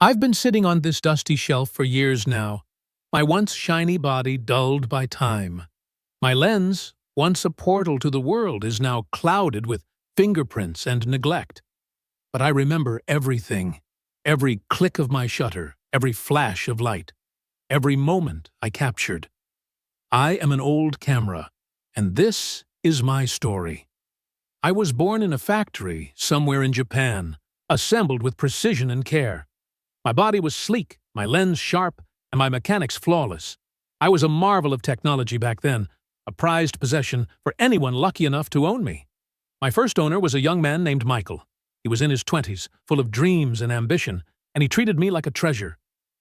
I've been sitting on this dusty shelf for years now, my once shiny body dulled by time. My lens, once a portal to the world, is now clouded with fingerprints and neglect. But I remember everything, every click of my shutter, every flash of light, every moment I captured. I am an old camera, and this is my story. I was born in a factory somewhere in Japan, assembled with precision and care. My body was sleek, my lens sharp, and my mechanics flawless. I was a marvel of technology back then, a prized possession for anyone lucky enough to own me. My first owner was a young man named Michael. He was in his 20s, full of dreams and ambition, and he treated me like a treasure.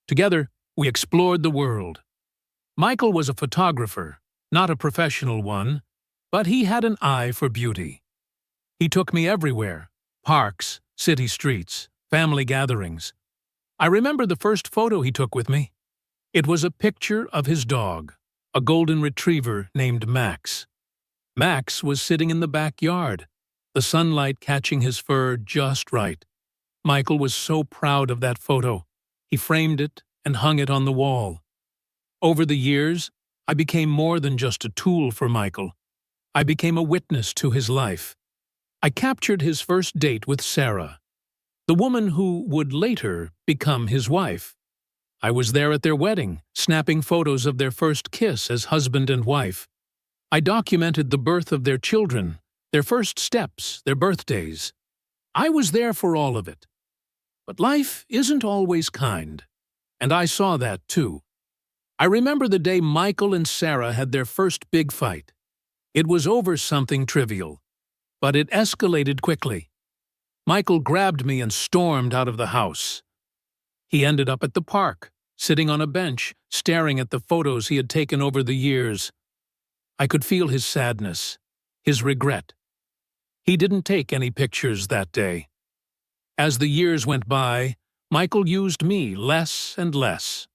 Together, we explored the world. Michael was a photographer, not a professional one, but he had an eye for beauty. He took me everywhere: parks, city streets, family gatherings. I remember the first photo he took with me. It was a picture of his dog, a golden retriever named Max. Max was sitting in the backyard, the sunlight catching his fur just right. Michael was so proud of that photo. He framed it and hung it on the wall. Over the years, I became more than just a tool for Michael. I became a witness to his life. I captured his first date with Sarah, the woman who would later become his wife. I was there at their wedding, snapping photos of their first kiss as husband and wife. I documented the birth of their children, their first steps, their birthdays. I was there for all of it. But life isn't always kind, and I saw that too. I remember the day Michael and Sarah had their first big fight. It was over something trivial, but it escalated quickly. Michael grabbed me and stormed out of the house. He ended up at the park, sitting on a bench, staring at the photos he had taken over the years. I could feel his sadness, his regret. He didn't take any pictures that day. As the years went by, Michael used me less and less.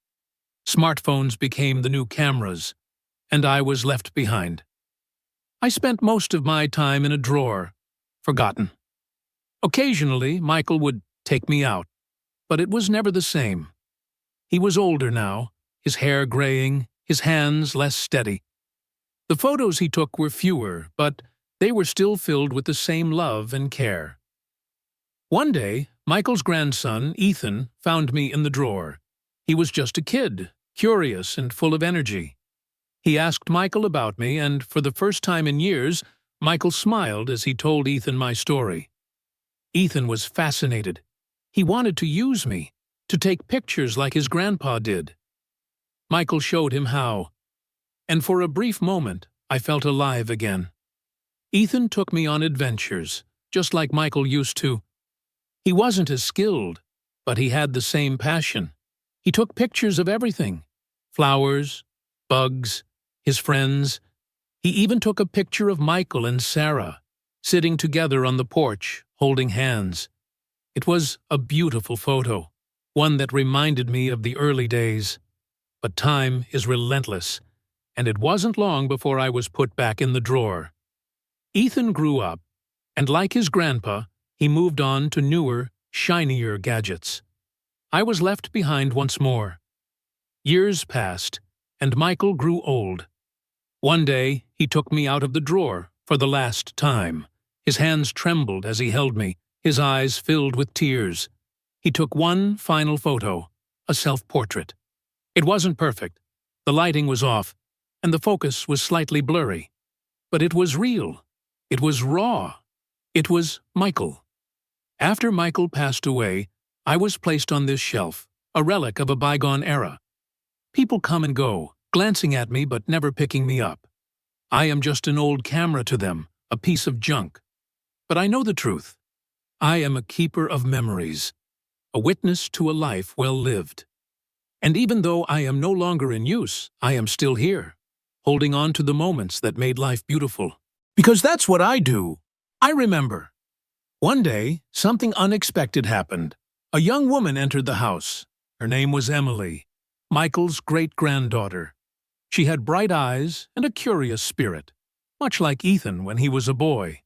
Smartphones became the new cameras, and I was left behind. I spent most of my time in a drawer, forgotten. Occasionally, Michael would take me out, but it was never the same. He was older now, his hair graying, his hands less steady. The photos he took were fewer, but they were still filled with the same love and care. One day, Michael's grandson, Ethan, found me in the drawer. He was just a kid, curious and full of energy. He asked Michael about me, and for the first time in years, Michael smiled as he told Ethan my story. Ethan was fascinated. He wanted to use me, to take pictures like his grandpa did. Michael showed him how, and for a brief moment, I felt alive again. Ethan took me on adventures, just like Michael used to. He wasn't as skilled, but he had the same passion. He took pictures of everything: flowers, bugs, his friends. He even took a picture of Michael and Sarah, sitting together on the porch, holding hands. It was a beautiful photo, one that reminded me of the early days. But time is relentless, and it wasn't long before I was put back in the drawer. Ethan grew up, and like his grandpa, he moved on to newer, shinier gadgets. I was left behind once more. Years passed, and Michael grew old. One day, he took me out of the drawer for the last time. His hands trembled as he held me, his eyes filled with tears. He took one final photo, a self-portrait. It wasn't perfect. The lighting was off, and the focus was slightly blurry. But it was real. It was raw. It was Michael. After Michael passed away, I was placed on this shelf, a relic of a bygone era. People come and go, glancing at me but never picking me up. I am just an old camera to them, a piece of junk. But I know the truth. I am a keeper of memories, a witness to a life well lived. And even though I am no longer in use, I am still here, holding on to the moments that made life beautiful. Because that's what I do. I remember. One day, something unexpected happened. A young woman entered the house. Her name was Emily, Michael's great-granddaughter. She had bright eyes and a curious spirit, much like Ethan when he was a boy.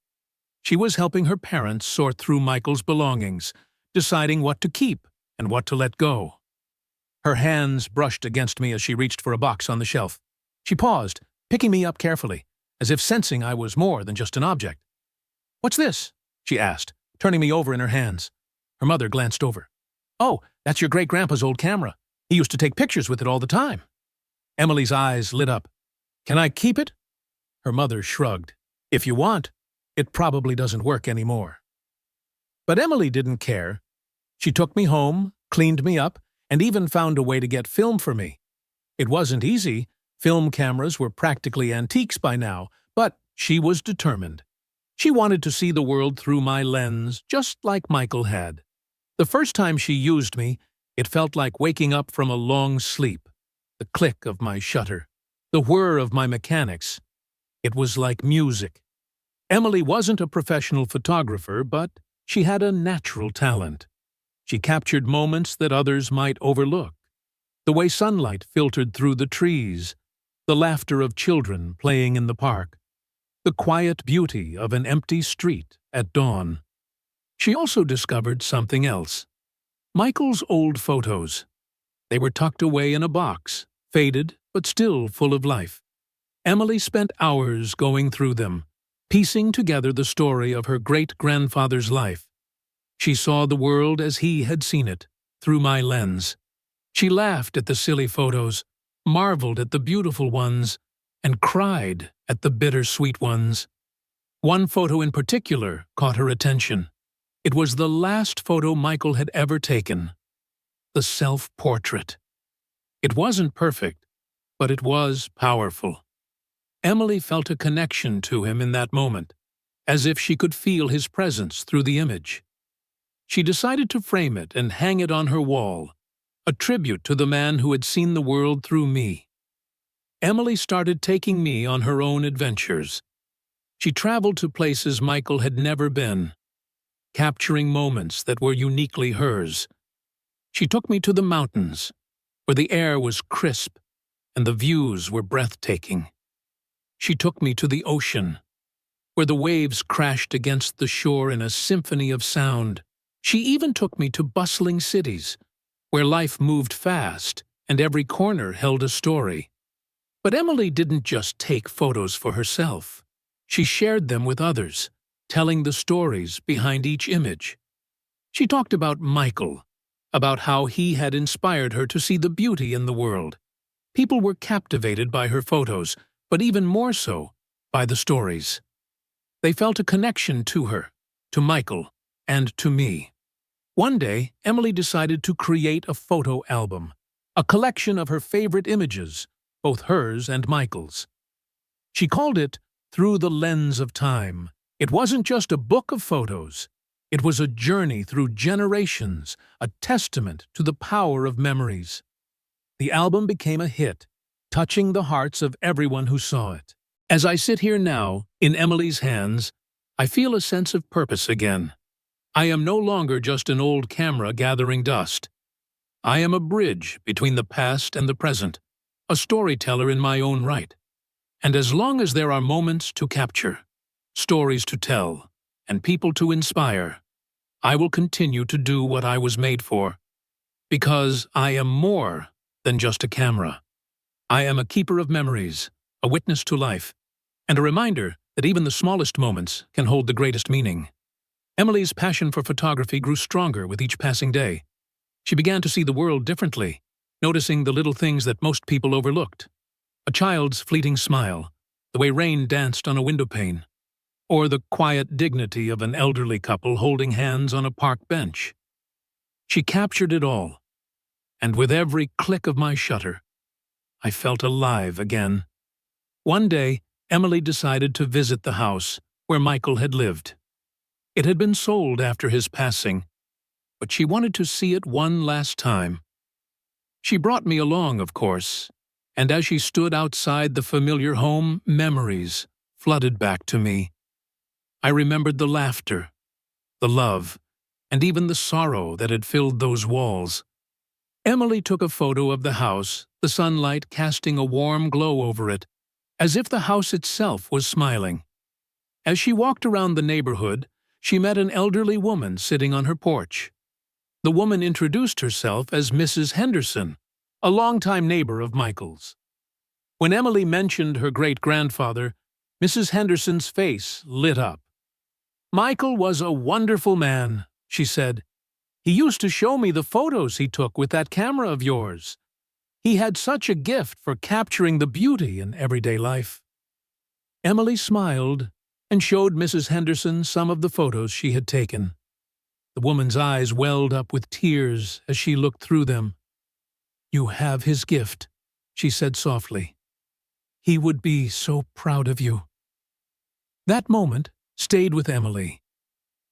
She was helping her parents sort through Michael's belongings, deciding what to keep and what to let go. Her hands brushed against me as she reached for a box on the shelf. She paused, picking me up carefully, as if sensing I was more than just an object. "What's this?" she asked, turning me over in her hands. Her mother glanced over. "Oh, that's your great-grandpa's old camera. He used to take pictures with it all the time." Emily's eyes lit up. "Can I keep it?" Her mother shrugged. "If you want. It probably doesn't work anymore." But Emily didn't care. She took me home, cleaned me up, and even found a way to get film for me. It wasn't easy. Film cameras were practically antiques by now, but she was determined. She wanted to see the world through my lens, just like Michael had. The first time she used me, it felt like waking up from a long sleep. The click of my shutter, the whir of my mechanics. It was like music. Emily wasn't a professional photographer, but she had a natural talent. She captured moments that others might overlook. The way sunlight filtered through the trees, the laughter of children playing in the park, the quiet beauty of an empty street at dawn. She also discovered something else. Michael's old photos. They were tucked away in a box, faded but still full of life. Emily spent hours going through them, piecing together the story of her great-grandfather's life. She saw the world as he had seen it, through my lens. She laughed at the silly photos, marveled at the beautiful ones, and cried at the bittersweet ones. One photo in particular caught her attention. It was the last photo Michael had ever taken. The self-portrait. It wasn't perfect, but it was powerful. Emily felt a connection to him in that moment, as if she could feel his presence through the image. She decided to frame it and hang it on her wall, a tribute to the man who had seen the world through me. Emily started taking me on her own adventures. She traveled to places Michael had never been, capturing moments that were uniquely hers. She took me to the mountains, where the air was crisp and the views were breathtaking. She took me to the ocean, where the waves crashed against the shore in a symphony of sound. She even took me to bustling cities, where life moved fast and every corner held a story. But Emily didn't just take photos for herself. She shared them with others, telling the stories behind each image. She talked about Michael, about how he had inspired her to see the beauty in the world. People were captivated by her photos, but even more so by the stories. They felt a connection to her, to Michael, and to me. One day, Emily decided to create a photo album, a collection of her favorite images, both hers and Michael's. She called it Through the Lens of Time. It wasn't just a book of photos. It was a journey through generations, a testament to the power of memories. The album became a hit, touching the hearts of everyone who saw it. As I sit here now, in Emily's hands, I feel a sense of purpose again. I am no longer just an old camera gathering dust. I am a bridge between the past and the present, a storyteller in my own right. And as long as there are moments to capture, stories to tell, and people to inspire, I will continue to do what I was made for. Because I am more than just a camera. I am a keeper of memories, a witness to life, and a reminder that even the smallest moments can hold the greatest meaning. Emily's passion for photography grew stronger with each passing day. She began to see the world differently, noticing the little things that most people overlooked. A child's fleeting smile, the way rain danced on a windowpane, or the quiet dignity of an elderly couple holding hands on a park bench. She captured it all, and with every click of my shutter, I felt alive again. One day, Emily decided to visit the house where Michael had lived. It had been sold after his passing, but she wanted to see it one last time. She brought me along, of course, and as she stood outside the familiar home, memories flooded back to me. I remembered the laughter, the love, and even the sorrow that had filled those walls. Emily took a photo of the house, the sunlight casting a warm glow over it, as if the house itself was smiling. As she walked around the neighborhood, she met an elderly woman sitting on her porch. The woman introduced herself as Mrs. Henderson, a longtime neighbor of Michael's. When Emily mentioned her great-grandfather, Mrs. Henderson's face lit up. "Michael was a wonderful man," she said. "He used to show me the photos he took with that camera of yours. He had such a gift for capturing the beauty in everyday life." Emily smiled and showed Mrs. Henderson some of the photos she had taken. The woman's eyes welled up with tears as she looked through them. "You have his gift," she said softly. "He would be so proud of you." That moment stayed with Emily.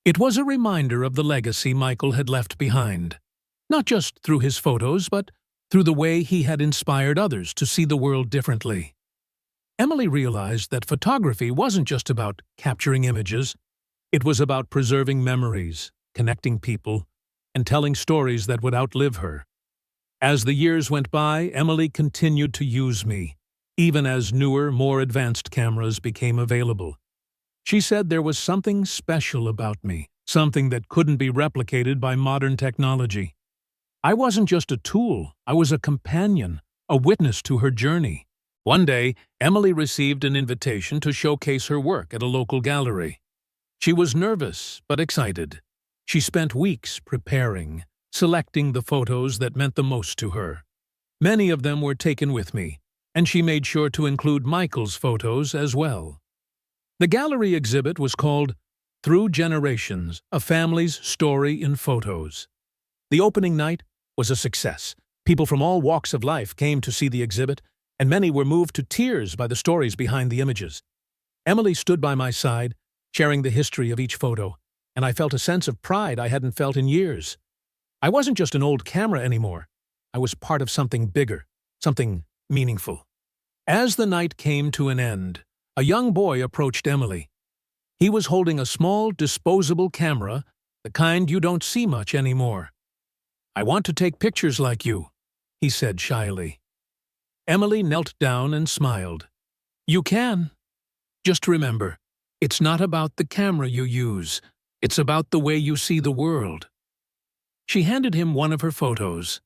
It was a reminder of the legacy Michael had left behind, not just through his photos, but through the way he had inspired others to see the world differently. Emily realized that photography wasn't just about capturing images. It was about preserving memories, connecting people, and telling stories that would outlive her. As the years went by, Emily continued to use me, even as newer, more advanced cameras became available. She said there was something special about me, something that couldn't be replicated by modern technology. I wasn't just a tool, I was a companion, a witness to her journey. One day, Emily received an invitation to showcase her work at a local gallery. She was nervous but excited. She spent weeks preparing, selecting the photos that meant the most to her. Many of them were taken with me, and she made sure to include Michael's photos as well. The gallery exhibit was called "Through Generations, A Family's Story in Photos." The opening night was a success. People from all walks of life came to see the exhibit, and many were moved to tears by the stories behind the images. Emily stood by my side, sharing the history of each photo, and I felt a sense of pride I hadn't felt in years. I wasn't just an old camera anymore. I was part of something bigger, something meaningful. As the night came to an end, a young boy approached Emily. He was holding a small, disposable camera, the kind you don't see much anymore. "I want to take pictures like you," he said shyly. Emily knelt down and smiled. "You can. Just remember, it's not about the camera you use. It's about the way you see the world." She handed him one of her photos,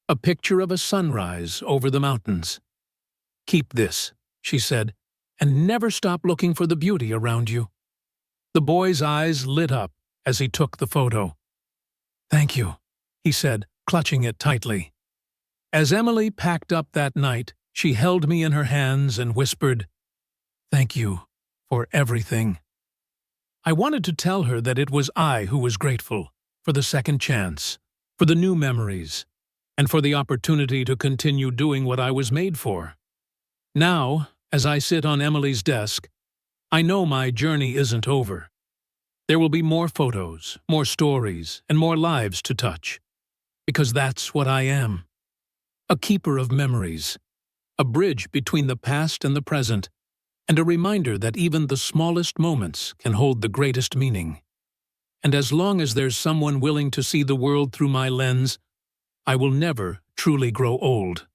a picture of a sunrise over the mountains. "Keep this," she said, "and never stop looking for the beauty around you." The boy's eyes lit up as he took the photo. "Thank you," he said, clutching it tightly. As Emily packed up that night, she held me in her hands and whispered, "Thank you for everything." I wanted to tell her that it was I who was grateful for the second chance, for the new memories, and for the opportunity to continue doing what I was made for. Now, as I sit on Emily's desk, I know my journey isn't over. There will be more photos, more stories, and more lives to touch. Because that's what I am. A keeper of memories, a bridge between the past and the present, and a reminder that even the smallest moments can hold the greatest meaning. And as long as there's someone willing to see the world through my lens, I will never truly grow old.